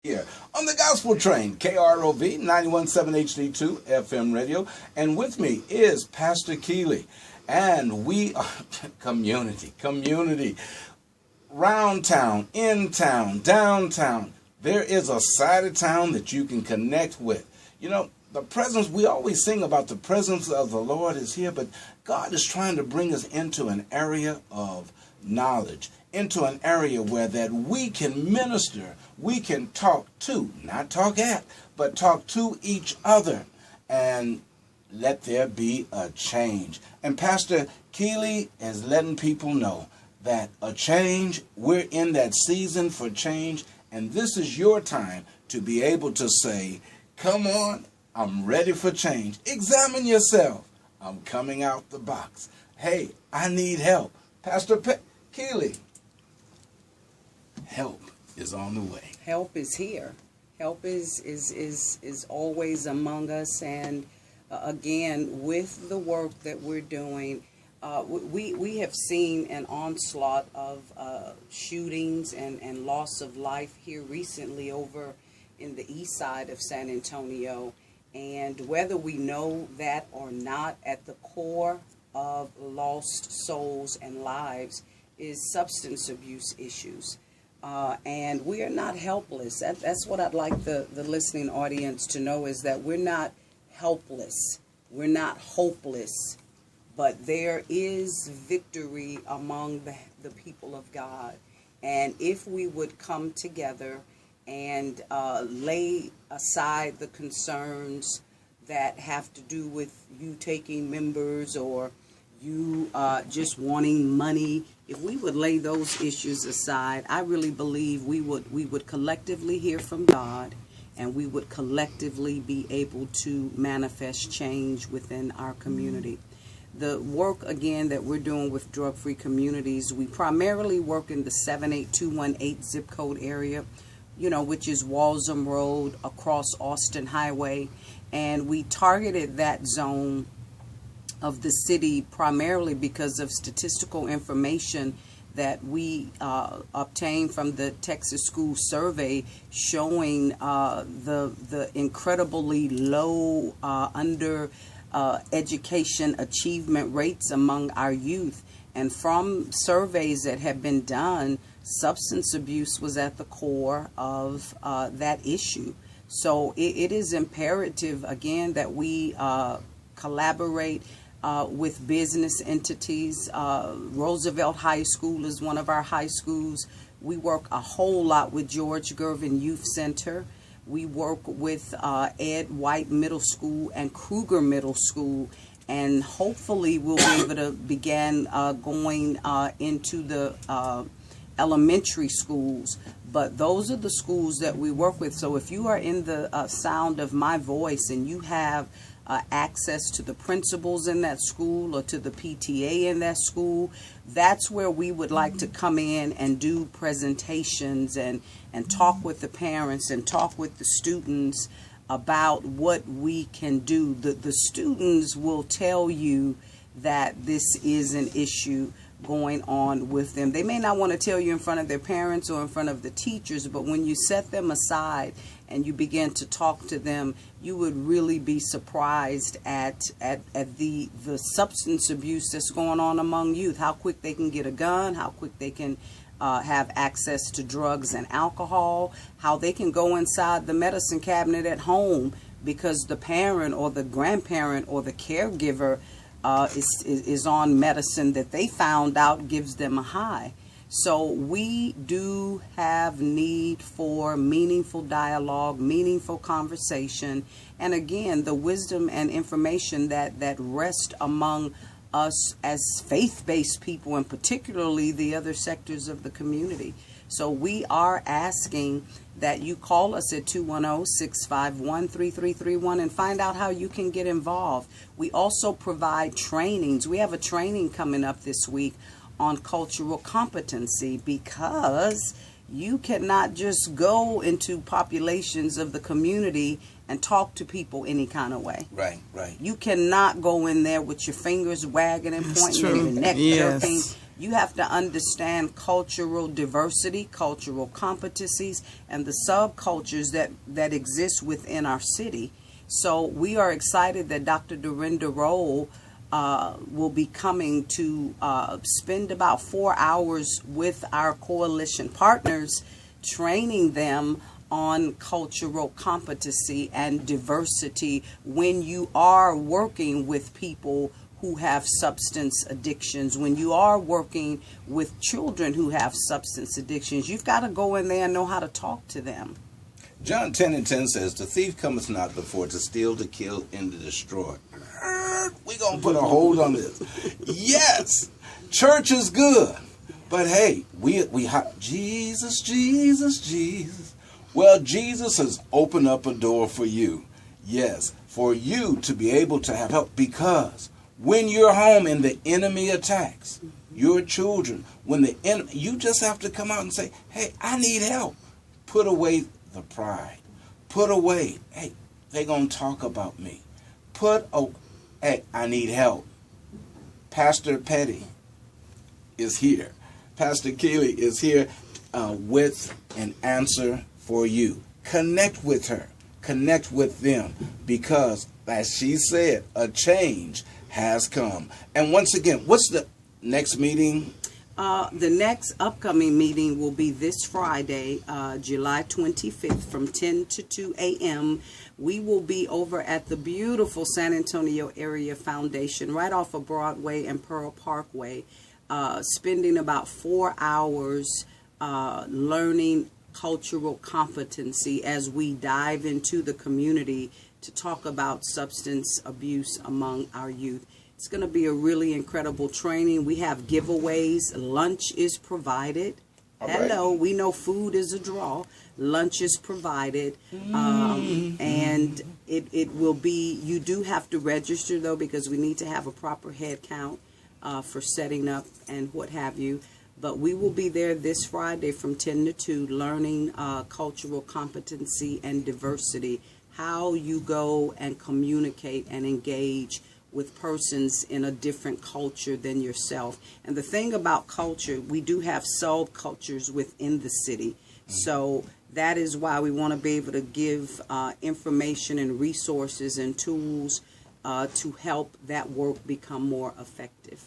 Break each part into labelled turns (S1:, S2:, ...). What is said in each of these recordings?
S1: Here on the Gospel Train, KROV 91.7 HD2 FM radio, and with me is Pastor Keely, and we are community, round town, in town, downtown. There is a side of town that you can connect with. You know, the presence, we always sing about the presence of the Lord is here, but God is trying to bring us into an area of knowledge, into an area where that we can minister, we can talk to, not talk at, but talk to each other, and let there be a change. And Pastor Keely is letting people know that a change, we're in that season for change, and this is your time to be able to say, come on, I'm ready for change. Examine yourself. I'm coming out the box. Hey, I need help. Pastor Keely, help is on the way.
S2: Help is here. Help is always among us, and again, with the work that we're doing, we have seen an onslaught of shootings and loss of life here recently over in the east side of San Antonio. And whether we know that or not, at the core of lost souls and lives is substance abuse issues. And we are not helpless. That's what I'd like the listening audience to know, is that we're not helpless. We're not hopeless. But there is victory among the people of God. And if we would come together and lay aside the concerns that have to do with you taking members or you just wanting money, if we would lay those issues aside, I really believe we would collectively hear from God, and we would collectively be able to manifest change within our community. The work, again, that we're doing with drug-free communities, we primarily work in the 78218 zip code area, you know, which is Walsham Road across Austin Highway. And we targeted that zone of the city primarily because of statistical information that we obtained from the Texas School Survey, showing the incredibly low under education achievement rates among our youth. And from surveys that have been done, substance abuse was at the core of that issue. So it is imperative, again, that we collaborate with business entities. Roosevelt High School is one of our high schools. We work a whole lot with George Gervin Youth Center. We work with Ed White Middle School and Kruger Middle School, and hopefully we'll be able to begin going into the elementary schools. But those are the schools that we work with. So if you are in the sound of my voice and you have access to the principals in that school or to the PTA in that school, that's where we would like to come in and do presentations and talk with the parents and talk with the students about what we can do. The students will tell you that this is an issue going on with them. They may not want to tell you in front of their parents or in front of the teachers, but when you set them aside and you begin to talk to them, you would really be surprised at the substance abuse that's going on among youth, how quick they can get a gun, how quick they can have access to drugs and alcohol, how they can go inside the medicine cabinet at home because the parent or the grandparent or the caregiver is on medicine that they found out gives them a high. So we do have need for meaningful dialogue, meaningful conversation, and again, the wisdom and information that rest among us as faith-based people, and particularly the other sectors of the community. So we are asking that you call us at 210-651-3331 and find out how you can get involved. We also provide trainings. We have a training coming up this week on cultural competency, because you cannot just go into populations of the community and talk to people any kind of way.
S1: Right.
S2: You cannot go in there with your fingers wagging and pointing and your neck jerking. You have to understand cultural diversity, cultural competencies, and the subcultures that exist within our city. So we are excited that Dr. Dorinda Roll will be coming to spend about 4 hours with our coalition partners, training them on cultural competency and diversity when you are working with people who have substance addictions, when you are working with children who have substance addictions. You've got to go in there and know how to talk to them.
S1: John 10:10 says, the thief cometh not before to steal, to kill, and to destroy. We're going to put a hold on this. Yes, church is good. But hey, Jesus, Jesus, Jesus. Well, Jesus has opened up a door for you. Yes, for you to be able to have help, because when you're home and the enemy attacks your children, when the enemy, you just have to come out and say, hey, I need help. Put away the pride. Put away, hey, they're going to talk about me. Hey, I need help. Pastor Petty is here. Pastor Keely is here with an answer for you. Connect with her. Connect with them, because, as she said, a change has come. And once again, what's the next meeting?
S2: The next upcoming meeting will be this Friday, July 25th, from 10 to 2 a.m. We will be over at the beautiful San Antonio Area Foundation, right off of Broadway and Pearl Parkway, spending about 4 hours learning cultural competency as we dive into the community to talk about substance abuse among our youth. It's going to be a really incredible training. We have giveaways. Lunch is provided. Hello, we know food is a draw. Lunch is provided. And it will be, you do have to register though, because we need to have a proper head count for setting up and what have you. But we will be there this Friday from 10 to 2 learning cultural competency and diversity, how you go and communicate and engage with persons in a different culture than yourself. And the thing about culture, we do have subcultures within the city. So that is why we want to be able to give information and resources and tools to help that work become more effective.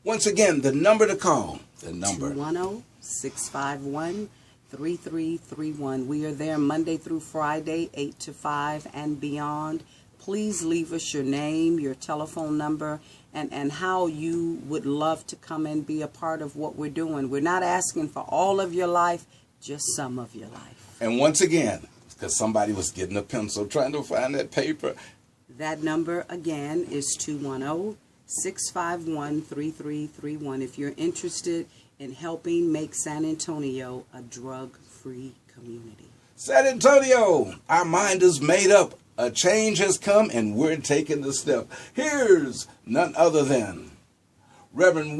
S1: Once again, the number to call. The number
S2: 210-651-3331. We are there Monday through Friday, 8 to 5 and beyond. Please leave us your name, your telephone number, and how you would love to come and be a part of what we're doing. We're not asking for all of your life, just some of your life.
S1: And once again, because somebody was getting a pencil trying to find that paper.
S2: That number again is 210-651-3331. If you're interested in helping make San Antonio a drug-free community.
S1: San Antonio, our mind is made up. A change has come, and we're taking the step. Here's none other than Reverend